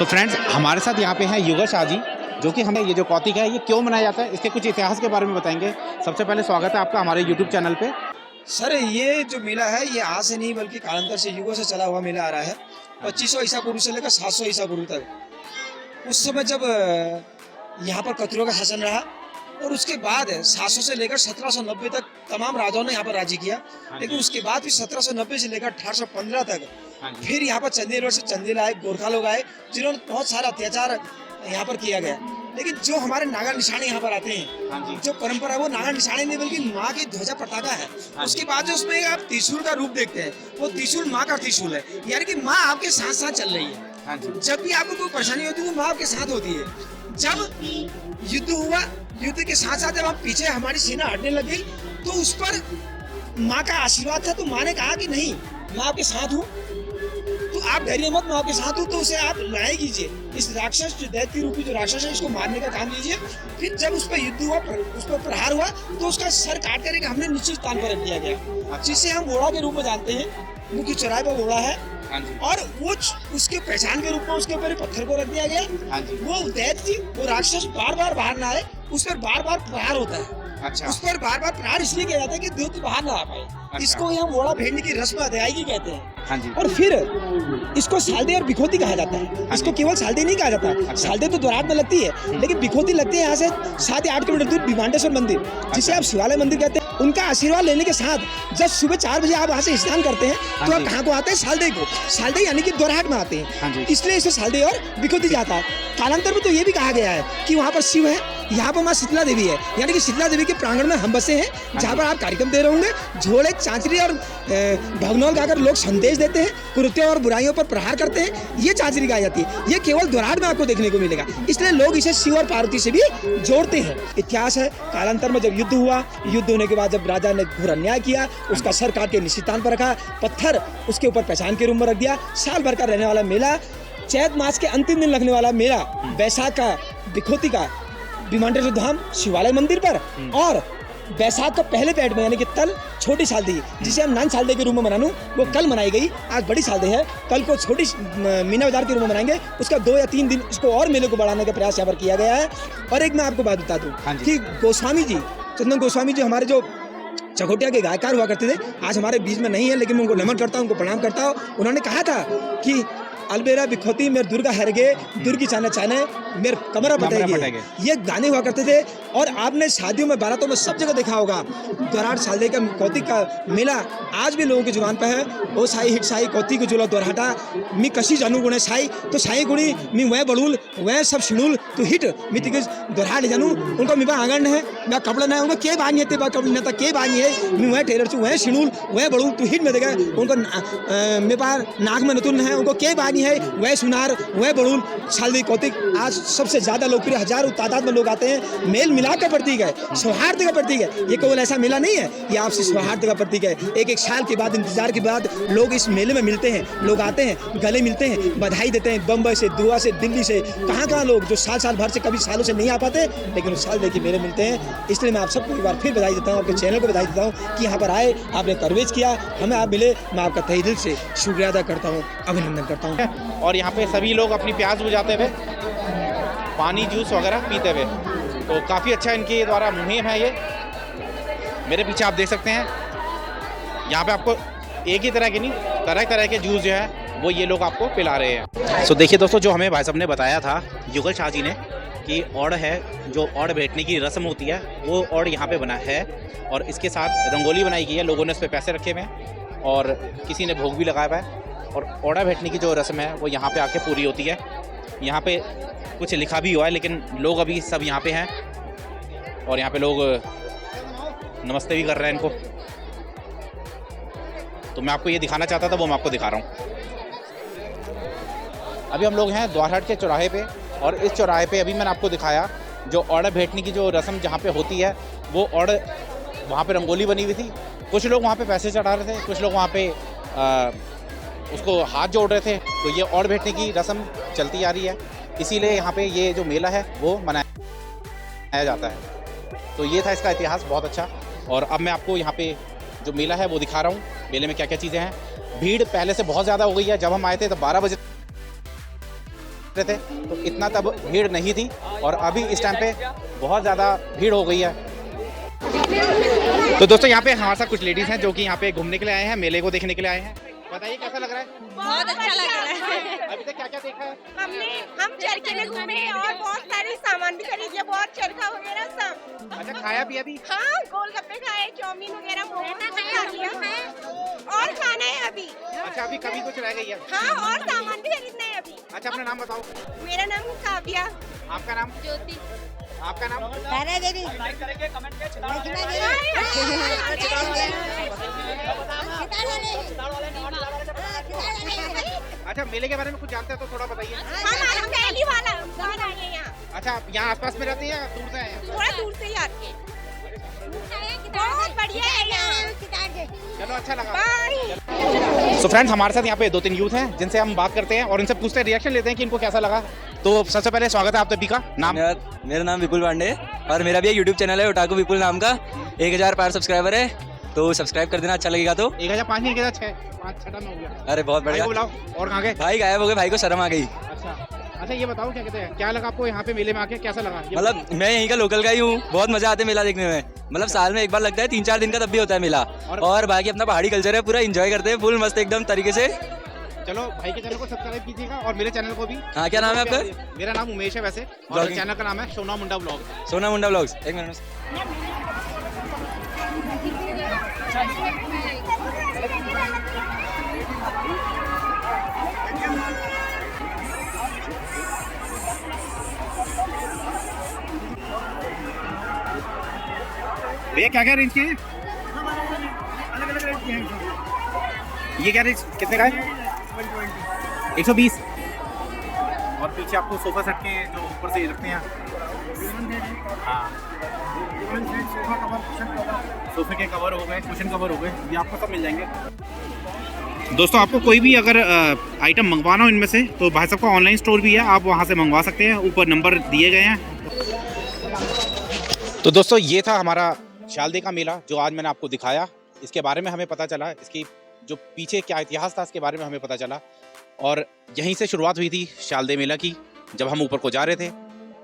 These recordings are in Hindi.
सो फ्रेंड्स, हमारे साथ यहाँ पे हैं युगल शाह जी, जो कि हमें ये जो कौतिक है ये क्यों मनाया जाता है, इसके कुछ इतिहास के बारे में बताएंगे। सबसे पहले स्वागत है आपका हमारे यूट्यूब चैनल पे। सर, ये जो मेला है ये आज से नहीं बल्कि कालांतर से युगों से चला हुआ मेला आ रहा है। 2500 ईसा पूर्व से लेकर 700 ईसा पूर्व तक। उस समय जब यहाँ पर कत्रों का शासन रहा और उसके बाद 700 से लेकर 1790 तक तमाम राजाओं ने यहाँ पर राज्य किया। लेकिन उसके बाद भी 1790 से लेकर 1815 तक फिर यहाँ पर चंदेल से चंदेल आए, गोरखा लोग आए, जिन्होंने बहुत सारा अत्याचार यहाँ पर किया गया। लेकिन जो हमारे नागा निशाने यहाँ पर आते हैं, जो परंपरा है वो नागा निशाने नहीं बल्कि माँ की ध्वजा पताका है। उसके बाद जो उसमें आप त्रिशूल का रूप देखते हैं, वो त्रिशूल माँ का त्रिशूल है, यानी कि माँ आपके साथ साथ चल रही है। जब भी आपको कोई परेशानी होती है वो माँ आपके साथ होती है। जब युद्ध हुआ, युद्ध के साथ साथ जब हम पीछे हमारी सेना हटने लग गई तो उस पर माँ का आशीर्वाद था। तो माँ ने कहा कि नहीं, मैं आपके साथ हूँ, तो आप डरिए मत, मैं आपके साथ हूँ। तो उसे आप लड़ाई कीजिए, इस राक्षस जो दैत्य रूपी जो राक्षस है इसको मारने का काम लीजिए। फिर जब उस पर युद्ध हुआ, उस पर प्रहार हुआ, तो उसका सर काट कर हमने निश्चित स्थान पर रख दिया गया, जिसे हम घोड़ा के रूप में जानते हैं। मुख्य चौराहे पर घोड़ा है और वो उसके पहचान के रूप में उसके ऊपर पत्थर को रख दिया गया। वो दैत्य, वो राक्षस बार बार बाहर ना आए, उस पर बार बार प्रहार होता है। उस पर बार बार प्रहार इसलिए किया जाता है कि दैत्य बाहर ना आ पाए। इसको हम घोड़ा भेड़ने की रस्म अदायगी कहते हैं। और फिर इसको सालदे और बिखोती कहा जाता है। इसको केवल सालदे नहीं कहा जाता। सालदे तो द्वाराट में लगती है, लेकिन बिखोती लगती है यहाँ से 7 या 8 किलोमीटर दूर भिमांडेश्वर मंदिर, जिसे आप शिवालय मंदिर कहते हैं। उनका आशीर्वाद लेने के साथ जब सुबह 4 बजे आप वहाँ से स्नान करते हैं तो आप कहाँ को आते हैं? सालदे को। सालदे यानी कि द्वाराट में आते हैं, इसलिए इसे सालदे और बिखोती जाता है। कालांतर में तो ये भी कहा गया है कि वहाँ पर शिव है, यहाँ पर माँ शीतला देवी है, यानी कि शीतला देवी के प्रांगण में हम बसे हैं, जहाँ पर आप कार्यक्रम दे रहे होंगे। झोले, चांचरी और भगनौल गाकर लोग संदेश देते हैं, कुरीतियों और बुराइयों पर प्रहार करते हैं। ये चांचरी गाई जाती है, ये केवल द्वाराट में आपको देखने को मिलेगा, इसलिए लोग इसे शिव और पार्वती से भी जोड़ते हैं। इतिहास है, कालांतर में जब युद्ध हुआ, युद्ध होने के बाद जब राजा ने घोर अन्याय किया, उसका सर काट के निश्चित स्थान पर रखा, पत्थर उसके ऊपर पहचान के रूप में रख दिया। साल भर का रहने वाला मेला, चैत मास के अंतिम दिन लगने वाला मेला, बैसाख का बिखोती का भिमांडेश्वर धाम शिवालय मंदिर पर, और बैसाख का पहले पैड में यानी कि तल छोटी सालदी, जिसे हम नान सालदे के रूप में मनानू, वो कल मनाई गई। आज बड़ी सालदे है, कल को छोटी मीना बाजार के रूप में मनाएंगे। उसका 2 या 3 दिन इसको और मेले को बढ़ाने का प्रयास यहाँ पर किया गया है। और एक मैं आपको बात बता दूं कि गोस्वामी जी, चंदन गोस्वामी जी, हमारे जो चकोटिया के गायकार हुआ करते थे, आज हमारे बीच में नहीं है, लेकिन मैं उनको नमन करता हूँ, उनको प्रणाम करता हूँ। उन्होंने कहा था कि अलबेरा बिखोती मेरे दुर्गा हरगे, दुर्गी चाने चाने मेरे कमरा पटेगे। ये गाने हुआ करते थे। और आपने शादियों में, बारातों में सब जगह देखा होगा द्वाराट सालदे का कौतिक का मेला आज भी लोगों की जुबान पर है। ओ साई हिट साई कौतिक को जुला द्वाराटा मी कशी जानू गुणे साई, तो साई गुणी मी वह बड़ूल वह सब शिणुल तो हिट मी तिके द्वाराट जानू। उनको मिबा आंगन है, मैं कपड़ा नहीं, उनको के बानी है, कपड़ा नहीं था के बानी है, मी वह टेलर चू वह शिणुल वह बड़ूल तो हिट में देगा। उनको मेरे पास नाक में नतुन है, उनको के बानी है, वह सुनार वह बड़ूल। सालदे कौतिक आज सबसे ज्यादा लोकप्रिय, हजारों तादाद में लोग आते हैं। मेल मिलाप का प्रतीक है, सौहार्द का प्रतीक है। ये केवल ऐसा मेला नहीं है, ये आपसी सौहार्द का प्रतीक है। एक साल के बाद, इंतजार के बाद लोग इस मेले में मिलते हैं, लोग आते हैं, गले मिलते हैं, बधाई देते हैं। बम्बई से, दुआ से, दिल्ली से, कहाँ लोग जो साल भर से कभी सालों से नहीं आ पाते, लेकिन उस साल देखिए मेले मिलते हैं। इसलिए मैं आप सबको एक बार फिर बधाई देता हूँ, आपके चैनल को बधाई देता हूँ कि यहाँ पर आए, आपने कवरेज किया, हमें आप मिले। मैं आपका तहे दिल से शुक्रिया अदा करता हूँ, अभिनंदन करता हूँ। और यहाँ पे सभी लोग अपनी प्यास बुझाते हुए पानी, जूस वगैरह पीते हुए, तो काफ़ी अच्छा इनके द्वारा मुहिम है ये। मेरे पीछे आप देख सकते हैं, यहाँ पे आपको एक ही तरह के नहीं, तरह तरह के जूस जो है वो ये लोग आपको पिला रहे हैं। सो देखिए दोस्तों, जो हमें भाई साहब ने बताया था युगल शाह जी ने कि औड़ है, जो औड़ बैठने की रस्म होती है, वो औड़ यहाँ पे बना है और इसके साथ रंगोली बनाई गई है। लोगों ने उस पर पैसे रखे हुए हैं और किसी ने भोग भी लगाया हुआ है। और औड़ा बैठने की जो रस्म है वो यहाँ पे आके पूरी होती है। यहाँ पे कुछ लिखा भी हुआ है, लेकिन लोग अभी सब यहाँ पे हैं और यहाँ पे लोग नमस्ते भी कर रहे हैं इनको। तो मैं आपको ये दिखाना चाहता था, वो मैं आपको दिखा रहा हूँ। अभी हम लोग हैं द्वाराट के चौराहे पे, और इस चौराहे पे अभी मैंने आपको दिखाया जो औड़ा बैठने की जो रस्म जहाँ पे होती है, वो औड़ वहाँ पे रंगोली बनी हुई थी। कुछ लोग वहाँ पे पैसे चढ़ा रहे थे, कुछ लोग वहाँ पे उसको हाथ जोड़ रहे थे। तो ये औड़ बैठने की रस्म चलती आ रही है, इसीलिए यहाँ पे ये जो मेला है वो मनाया जाता है। तो ये था इसका इतिहास, बहुत अच्छा। और अब मैं आपको यहाँ पे जो मेला है वो दिखा रहा हूँ, मेले में क्या क्या चीज़ें हैं। भीड़ पहले से बहुत ज़्यादा हो गई है। जब हम आए थे तो 12 बजे रहे थे तो इतना तब भीड़ नहीं थी, और अभी इस टाइम पे बहुत ज़्यादा भीड़ हो गई है। तो दोस्तों यहाँ पे हमारे साथ कुछ लेडीज़ हैं जो कि यहाँ पे घूमने के लिए आए हैं, मेले को देखने के लिए आए हैं। बताइए कैसा लग रहा है? बहुत अच्छा लग रहा है। अभी तक क्या क्या देखा है? हम चरखे में घूमे और बहुत सारे सामान भी खरीदे, बहुत चरखा वगैरह सब। अच्छा, खाया पिया भी? हाँ, गोलगप्पे खाए, चाउमीन वगैरह खा लिया और खाना है अभी। अच्छा, अभी कभी कुछ रह गई है? हाँ, और सामान भी खरीदना है अभी। अच्छा, अपना नाम बताओ। मेरा नाम काव्या। आपका नाम? ज्योति। आपका नाम? अच्छा, मेले के बारे में कुछ जानते हैं तो थोड़ा बताइए। हम पहली बार आए हैं यहाँ। अच्छा, आप यहाँ आसपास में रहते हैं या दूर से आए हैं? थोड़ा दूर से ही आके। बहुत बढ़िया है यहाँ। चलो, अच्छा लगा। बाय। सो फ्रेंड्स, हमारे साथ यहाँ पे 2-3 यूथ हैं जिनसे हम बात करते हैं और इनसे पूछते हैं, रिएक्शन लेते हैं कि इनको कैसा लगा। तो सबसे पहले स्वागत है आप सभी का। नाम? मेरा नाम विपुल पांडे और मेरा भी एक यूट्यूब चैनल है ओटाकू विपुल नाम का। 1000 पार सब्सक्राइबर है, तो सब्सक्राइब कर देना, अच्छा लगेगा। तो 1005 नहीं, 1006, 5 6 में हो गया। अरे बहुत भाई बढ़िया। को बुलाओ। और कहाँ गए? भाई गायब हो गए, भाई को शर्म आ गई। अच्छा, ये बताओ क्या कहते हैं, क्या लगा आपको यहाँ पे मेले में आके, कैसा लगा? मतलब मैं यहीं का लोकल का ही हूँ, बहुत मजा आते है मेला देखने में। मतलब साल में एक बार लगता है, 3-4 दिन का तब भी होता है मेला। और बाकी अपना पहाड़ी कल्चर है, पूरा एंजॉय करते हैं, फुल मस्त एकदम तरीके से। चलो, भाई के चैनल को सब्सक्राइब कीजिएगा और मेरे चैनल को भी। हाँ, क्या नाम है आपका? मेरा नाम उमेश है वैसे, और चैनल का नाम है सोना मुंडा ब्लॉग। सोना मुंडा ब्लॉग्स। एक मिनट। भैया क्या क्या रेंज के हैं? अलग-अलग रेंज के हैं। ये क्या रेंज कितने का है? 120। और पीछे आपको सोफा सेट के जो ऊपर से रखते हैं। हाँ, सोफे के कवर हो गए, कुशन कवर हो गए, ये आपको सब मिल जाएंगे। दोस्तों, आपको कोई भी अगर आइटम मंगवाना हो इनमें से, तो भाई साहब का ऑनलाइन स्टोर भी है, आप वहाँ से मंगवा सकते हैं, ऊपर नंबर दिए गए हैं। तो दोस्तों, ये था हमारा शालदे का मेला जो आज मैंने आपको दिखाया। इसके बारे में हमें पता चला, इसकी जो पीछे क्या इतिहास था इसके बारे में हमें पता चला, और यहीं से शुरुआत हुई थी शालदे मेला की। जब हम ऊपर को जा रहे थे,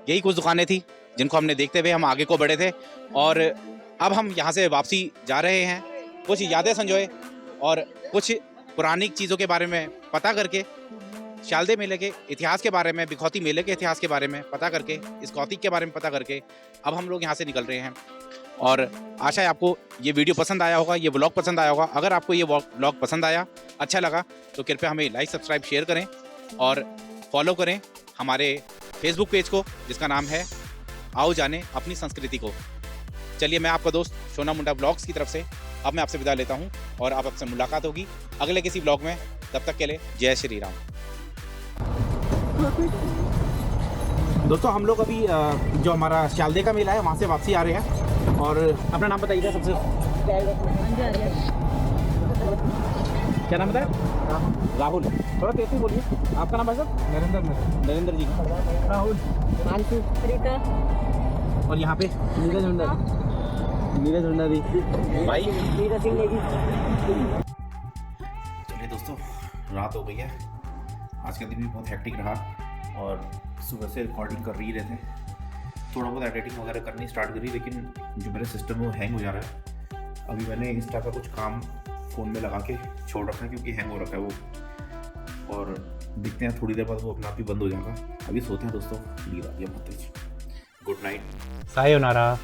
यही कुछ दुकानें थी जिनको हमने देखते हुए हम आगे को बढ़े थे, और अब हम यहाँ से वापसी जा रहे हैं। कुछ यादें संजोए और कुछ पुरानी चीज़ों के बारे में पता करके, शालदे मेले के इतिहास के बारे में, बिखौती मेले के इतिहास के बारे में पता करके, इस कौतिक के बारे में पता करके अब हम लोग यहाँ से निकल रहे हैं। और आशा है आपको ये वीडियो पसंद आया होगा, ये व्लॉग पसंद आया होगा। अगर आपको ये व्लॉग पसंद आया, अच्छा लगा, तो कृपया हमें लाइक, सब्सक्राइब, शेयर करें और फॉलो करें हमारे फेसबुक पेज को, जिसका नाम है आओ जाने अपनी संस्कृति को। चलिए, मैं आपका दोस्त सोना मुंडा ब्लॉग्स की तरफ से अब मैं आपसे विदा लेता हूँ, और अब आपसे मुलाकात होगी अगले किसी ब्लॉग में। तब तक के लिए जय श्री राम। दोस्तों, हम लोग अभी जो हमारा शालदे का मेला है वहाँ से वापसी आ रहे हैं। और अपना नाम बताइए सबसे। क्या नाम बताया? राहुल। थोड़ा तेज से बोलिए। आपका नाम है सर? नरेंद्र जी। राहुल। मानसू। रीता। और यहाँ पे नीरज हुंडा भी भाई। चलिए दोस्तों, रात हो गई है। आज का दिन भी बहुत हेक्टिक रहा, और सुबह से रिकॉर्डिंग कर ही रहे थे। थोड़ा बहुत एडिटिंग वगैरह करनी स्टार्ट करी, लेकिन जो मेरा सिस्टम है वो हैंग हो जा रहा है। अभी मैंने इंस्टा का कुछ काम फ़ोन में लगा के छोड़ रखा है क्योंकि हैंग हो रखा है वो, और दिखते हैं थोड़ी देर बाद वो अपना आप ही बंद हो जाएगा। अभी सोते हैं दोस्तों, नींद आ गई बहुत तेज। Good night. सायोनारा।